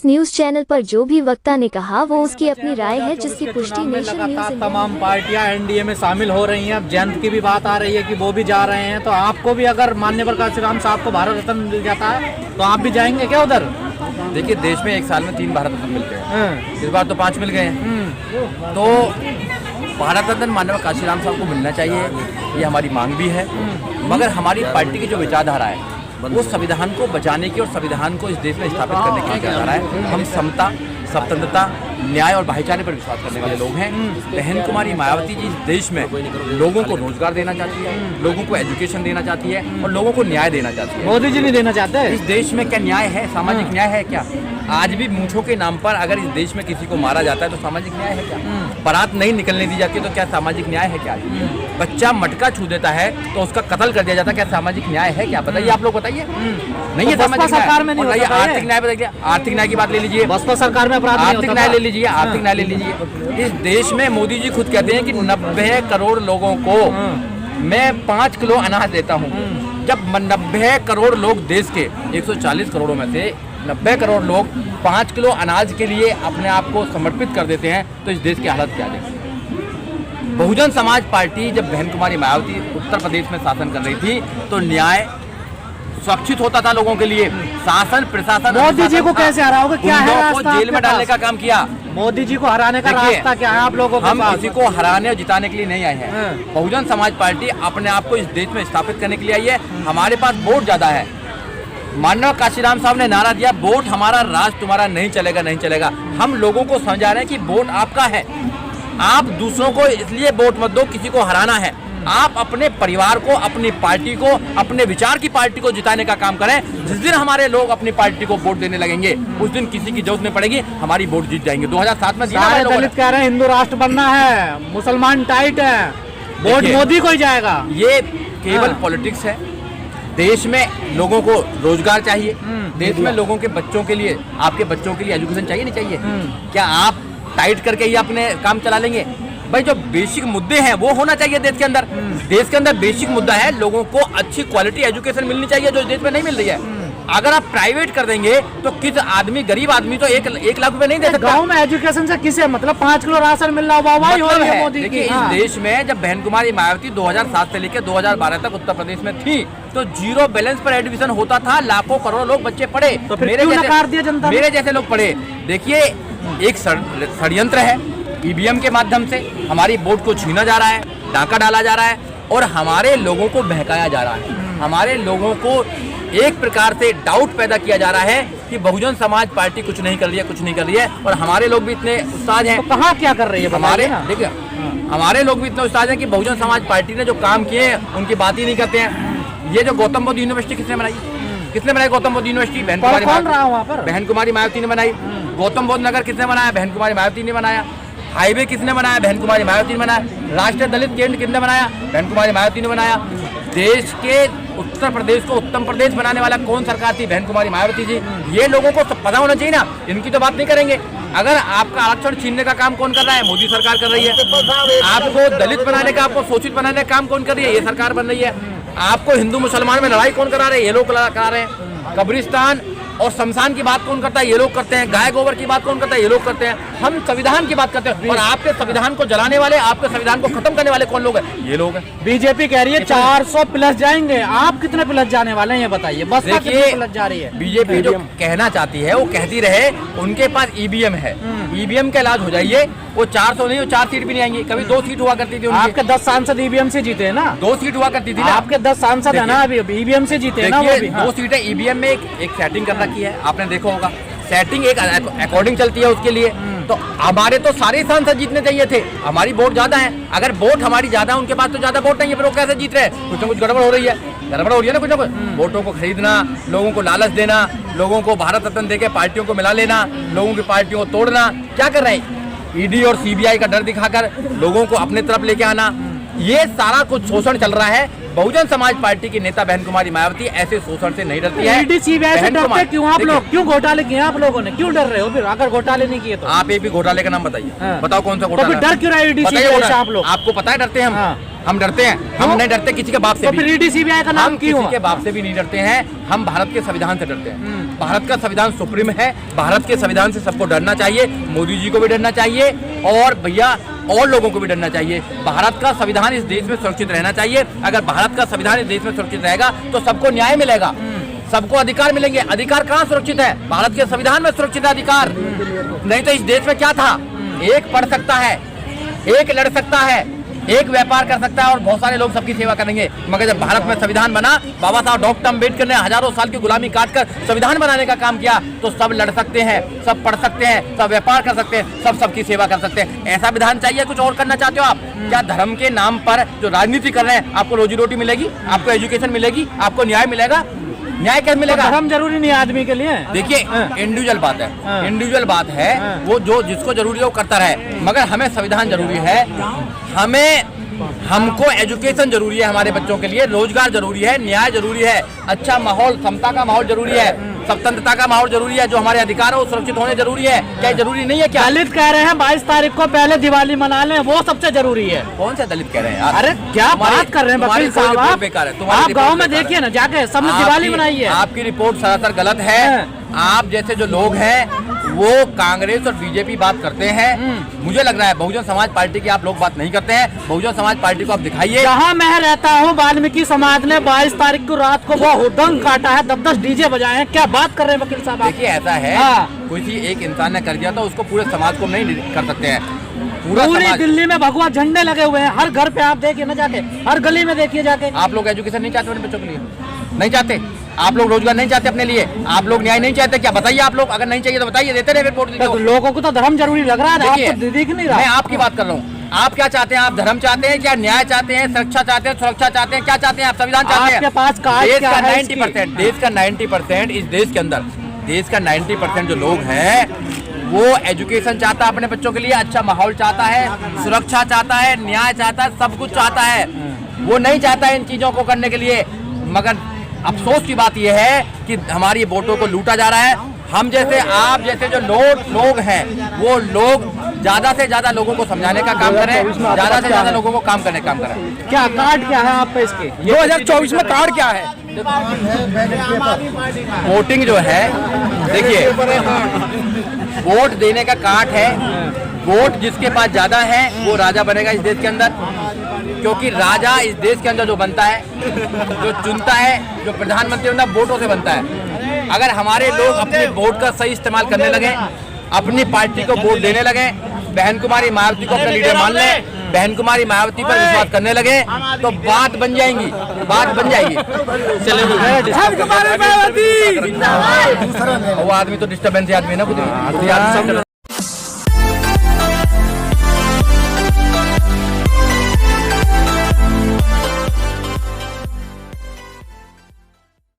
इस news channel पर जो भी वक्ता ने कहा वो उसकी अपनी राय है, जिसकी पुष्टि नेशन न्यूज। तमाम पार्टियां एनडीए में शामिल हो रही हैं। अब जयंत की भी बात आ रही है कि वो भी जा रहे हैं, तो आपको भी अगर माननीय काशीराम साहब को भारत रत्न मिल जाता है तो आप भी जाएंगे क्या उधर? देखिए, देश में एक साल में 3 भारत रत्न मिलते हैं, इस बार तो 5 मिल गए हैं। तो भारत रत्न माननीय काशीराम साहब को मिलना चाहिए, ये हमारी मांग भी है। मगर हमारी पार्टी की जो विचारधारा है वो संविधान को बचाने की और संविधान को इस देश में स्थापित करने की विचारधारा है। हम समता, स्वतंत्रता, न्याय और भाईचारे पर विश्वास करने वाले लोग हैं। बहन कुमारी मायावती जी इस देश में लोगों को रोजगार देना चाहती है, लोगों को एजुकेशन देना चाहती है और लोगों को न्याय देना चाहती है। मोदी जी नहीं देना चाहते? इस देश में क्या न्याय है? सामाजिक न्याय है क्या? आज भी मूंछों के नाम पर अगर इस देश में किसी को मारा जाता है तो सामाजिक न्याय है क्या? बारात नहीं निकलने दी जाती तो क्या सामाजिक न्याय है क्या? बच्चा मटका छू देता है तो उसका कत्ल कर दिया जाता है, क्या सामाजिक न्याय है क्या? बताइए, आप लोग बताइए। नहीं है सामाजिक सरकार में नहीं न्याय। आर्थिक न्याय बताइए, आर्थिक न्याय की बात ले लीजिए। बसपा सरकार में अपराध आर्थिक न्याय ले लीजिए, आर्थिक न्याय ले लीजिए। इस देश में मोदी जी खुद कहते हैं कि 90 करोड़ लोगों को मैं 5 किलो अनाज देता हूँ। जब 90 करोड़ लोग देश के 140 करोड़ों में से 90 करोड़ लोग 5 किलो अनाज के लिए अपने आप को समर्पित कर देते हैं तो इस देश की हालत क्या है? बहुजन समाज पार्टी जब बहन कुमारी मायावती उत्तर प्रदेश में शासन कर रही थी तो न्याय सुरक्षित होता था लोगों के लिए। शासन प्रशासन मोदी जी को कैसे हरा होगा? क्या है को जेल में डालने का काम किया। मोदी जी को हराने का रास्ता क्या है आप लोगों के हम पास? किसी को हराने और जिताने के लिए नहीं आए हैं। बहुजन समाज पार्टी अपने आप को इस देश में स्थापित करने के लिए आई है। हमारे पास वोट ज्यादा है। माननीय काशीराम साहब ने नारा दिया, वोट हमारा, राज तुम्हारा, नहीं चलेगा, नहीं चलेगा। हम लोगों को समझा रहे हैं कि वोट आपका है। आप दूसरों को इसलिए वोट मत दो, किसी को हराना है। आप अपने परिवार को, अपनी पार्टी को, अपने विचार की पार्टी को जिताने का काम करें। जिस दिन हमारे लोग अपनी पार्टी को वोट देने लगेंगे उस दिन किसी की जरूरत नहीं पड़ेगी, हमारी वोट जीत जाएंगे। 2007 में दलित कह रहे हैं हिंदू राष्ट्र बनना है, मुसलमान टाइट है, वोट मोदी को ही जाएगा। ये केवल पॉलिटिक्स है। देश में लोगों को रोजगार चाहिए, देश में लोगों के बच्चों के लिए, आपके बच्चों के लिए एजुकेशन चाहिए, नहीं चाहिए? क्या आप टाइट करके ही अपने काम चला लेंगे? भाई, जो बेसिक मुद्दे हैं वो होना चाहिए देश के अंदर। देश के अंदर बेसिक मुद्दा है लोगों को अच्छी क्वालिटी एजुकेशन मिलनी चाहिए, जो देश में नहीं मिल रही है। अगर आप प्राइवेट कर देंगे तो किस आदमी, गरीब आदमी तो 1 लाख रुपए नहीं दे सकता। गांव में एजुकेशन से किसे मतलब 5 किलो राशन मिल रहा है मोदी की। देखिए, इस देश में जब बहन कुमारी मायावती 2007 से लेकर 2012 तक उत्तर प्रदेश में थी तो 0 बैलेंस पर एडमिशन होता था। लाखों करोड़ों लोग बच्चे पढ़े, तो मेरे जैसे लोग पढ़े। देखिए, एक षड्यंत्र है। ईवीएम के माध्यम से हमारी वोट को छीना जा रहा है, डाका डाला जा रहा है और हमारे लोगों को बहकाया जा रहा है। हमारे लोगों को एक प्रकार से डाउट पैदा किया जा रहा है कि बहुजन समाज पार्टी कुछ नहीं कर रही है, कुछ नहीं कर रही है। और हमारे लोग भी इतने उस्ताद हैं। तो कहाँ क्या कर रही है हमारे? देखिए, हमारे लोग भी इतने उस्ताद हैं कि बहुजन समाज पार्टी ने जो काम किए उनकी बात ही नहीं करते हैं। ये जो गौतम बुद्ध यूनिवर्सिटी किसने बनाई? किसने बनाई गौतम बुद्ध यूनिवर्सिटी? बहन कुमारी मायावती ने बनाई। गौतम बुद्ध नगर किसने बनाया? बहन कुमारी मायावती ने बनाया। हाईवे किसने बनाया? बहन कुमारी मायावती ने बनाया। राष्ट्रीय दलित केंद्र किसने बनाया? बहन कुमारी मायावती ने बनाया। देश के उत्तर प्रदेश को उत्तम प्रदेश बनाने वाला कौन सरकार थी? बहन कुमारी मायावती जी। ये लोगों को पता होना चाहिए ना, इनकी तो बात नहीं करेंगे। अगर आपका आरक्षण छीनने का काम कौन कर रहा है? मोदी सरकार कर रही है। आपको दलित बनाने का, आपको शोषित बनाने का काम कौन कर रही है? ये सरकार बन रही है। आपको हिंदू मुसलमान में लड़ाई कौन करा रहे हैं? ये लोग करा रहे हैं। कब्रिस्तान और शमशान की बात कौन करता है? ये लोग करते हैं। गाय गोबर की बात कौन करता है? ये लोग करते हैं। हम संविधान की बात करते हैं और आपके संविधान को जलाने वाले, आपके संविधान को खत्म करने वाले कौन लोग हैं? ये लोग हैं। बीजेपी कह रही है 400 प्लस जाएंगे, आप कितने प्लस जाने वाले हैं ये बताइए। बस कितने प्लस जा रही है? बीजेपी जो कहना चाहती है वो कहती रहे, उनके पास ईवीएम है, ईवीएम का इलाज हो जाइए। वो 400 नहीं, वो 4 सीट भी नहीं आएंगी। कभी 2 सीट हुआ करती थी। आपके 10 सांसद ईवीएम से जीते हैं ना? 2 सीट हुआ करती थी ना? आपके 10 सांसद है ना अभी ईवीएम से जीते हैं ना? 2 सीटें ईवीएम में एक सेटिंग कर रखी है, आपने देखा होगा। सेटिंग एक अकॉर्डिंग चलती है उसके लिए। तो हमारे तो सारे सांसद जीतने चाहिए थे। हमारी वोट ज्यादा है। अगर वोट हमारी ज्यादा है, उनके पास तो ज्यादा वोट नहीं है, फिर वो कैसे जीत रहे हैं? कुछ ना कुछ गड़बड़ हो रही है। गड़बड़ हो रही है ना कुछ ना कुछ। वोटों को खरीदना, लोगों को लालच देना, लोगों को भारत रत्न देके पार्टियों को मिला लेना, लोगों की पार्टियों को तोड़ना, क्या कर रहे हैं? ईडी और सीबीआई का डर दिखाकर लोगों को अपने तरफ लेके आना, ये सारा कुछ शोषण चल रहा है। बहुजन समाज पार्टी की नेता बहन कुमारी मायावती ऐसे शोषण से नहीं डरती है। ईडी सीबीआई से डरते क्यों आप लोग? क्यों घोटाले किए आप लोगों ने? क्यों डर रहे हो फिर? अगर घोटाले नहीं किए तो आप एक भी घोटाले का नाम बताइए। बताओ कौन सा घोटाला? डर क्यों रहा है ईडी सीबीआई से आप लोग? आपको पता है डरते हैं हम? हम डरते हैं? हम नहीं डरते किसी के बाप से तो भी। फिर ईडी सीबीआई का नाम हम क्यों किसी के बाप से भी नहीं डरते हैं, हम भारत के संविधान से डरते हैं। भारत का संविधान सुप्रीम है, भारत के संविधान से सबको डरना चाहिए, मोदी जी को भी डरना चाहिए और भैया और लोगों को भी डरना चाहिए। भारत का संविधान इस देश में सुरक्षित रहना चाहिए। अगर भारत का संविधान इस देश में सुरक्षित रहेगा तो सबको न्याय मिलेगा, सबको अधिकार मिलेंगे। अधिकार कहाँ सुरक्षित है? भारत के संविधान में सुरक्षित है अधिकार। नहीं तो इस देश में क्या था? एक पढ़ सकता है, एक लड़ सकता है, एक व्यापार कर सकता है और बहुत सारे लोग सबकी सेवा करेंगे। मगर जब भारत में संविधान बना, बाबा साहब डॉक्टर अम्बेडकर ने हजारों साल की गुलामी काटकर संविधान बनाने का काम किया, तो सब लड़ सकते हैं, सब पढ़ सकते हैं, सब व्यापार कर सकते हैं, सब सबकी सेवा कर सकते हैं। ऐसा विधान चाहिए? कुछ और करना चाहते हो आप? क्या धर्म के नाम पर जो राजनीति कर रहे हैं, आपको रोजी रोटी मिलेगी, आपको एजुकेशन मिलेगी, आपको न्याय मिलेगा? न्याय क्या मिलेगा? धर्म जरूरी नहीं आदमी के लिए। देखिए इंडिविजुअल बात है, इंडिविजुअल बात है, वो जो जिसको जरूरी है वो करता रहे। मगर हमें संविधान जरूरी है, हमको एजुकेशन जरूरी है, हमारे बच्चों के लिए रोजगार जरूरी है, न्याय जरूरी है, अच्छा माहौल, समता का माहौल जरूरी है, स्वतंत्रता का माहौल जरूरी है, जो हमारे अधिकार है वो सुरक्षित होने जरूरी है। क्या जरूरी नहीं है? क्या दलित कह रहे हैं 22 तारीख को पहले दिवाली मना लें, वो सबसे जरूरी है। कौन सा दलित कह रहे हैं यार? अरे क्या बात कर रहे हैं वकील साहब आप? आप गाँव में देखिए ना जाके, सबने दिवाली मनाई है। आपकी रिपोर्ट सरासर गलत है। आप जैसे जो लोग हैं वो कांग्रेस और बीजेपी बात करते हैं। मुझे लग रहा है बहुजन समाज पार्टी की आप लोग बात नहीं करते हैं। बहुजन समाज पार्टी को आप दिखाइए। जहाँ मैं रहता हूँ वाल्मीकि समाज ने 22 तारीख को रात को वो हुदंग काटा है, 10-10 डीजे बजाए हैं। क्या बात कर रहे हैं वकील साहब? देखिए ऐसा है, किसी एक इंसान ने कर दिया तो उसको पूरे समाज को नहीं कर सकते हैं। पूरी दिल्ली में भगवा झंडे लगे हुए हैं, हर घर पे आप देखिए ना जाके, हर गली में देखिए जाके। आप लोग एजुकेशन नहीं चाहते अपने बच्चों के लिए? नहीं चाहते? आप लोग रोजगार नहीं चाहते अपने लिए? आप लोग न्याय नहीं चाहते? क्या बताइए आप लोग, अगर नहीं चाहिए तो बताइए, देते रहे रिपोर्ट। तो लोगों को तो धर्म जरूरी लग रहा है, आपको दिख नहीं रहा। मैं आपकी बात कर रहा हूँ। आप क्या चाहते हैं? आप धर्म चाहते हैं क्या? न्याय चाहते हैं? सुरक्षा चाहते हैं? सुरक्षा चाहते हैं? क्या चाहते हैं आप? संविधान चाहते हैं? आपके पास देश का 90%, देश का 90% इस देश के अंदर, देश का 90% जो लोग हैं वो एजुकेशन चाहता है अपने बच्चों के लिए, अच्छा माहौल चाहता है, सुरक्षा चाहता है, न्याय चाहता है, सब कुछ चाहता है। वो नहीं चाहता है इन चीजों को करने के लिए। मगर अफसोस की बात यह है कि हमारी वोटों को लूटा जा रहा है। हम जैसे, आप जैसे जो लोग हैं वो लोग ज्यादा से ज्यादा लोगों को समझाने का काम करें, ज्यादा से ज्यादा लोगों को काम करने का काम करें। क्या कार्ड क्या है आप पे इसके? 2024 में कार्ड क्या है? वोटिंग जो है, देखिए वोट देने का कार्ड है। वोट जिसके पास ज्यादा है वो राजा बनेगा इस देश के अंदर, क्योंकि राजा इस देश के अंदर जो बनता है, जो चुनता है, जो प्रधानमंत्री बनता है, वोटों से बनता है। अगर हमारे लोग अपने वोट का सही इस्तेमाल करने लगे, अपनी पार्टी को वोट देने लगे, बहन कुमारी मायावती को अपना लीडर मान ले, बहन कुमारी मायावती पर विश्वास करने लगे, तो बात बन जाएंगी, बात बन जाएगी। वो आदमी तो डिस्टर्बेंस आदमी है ना, खुद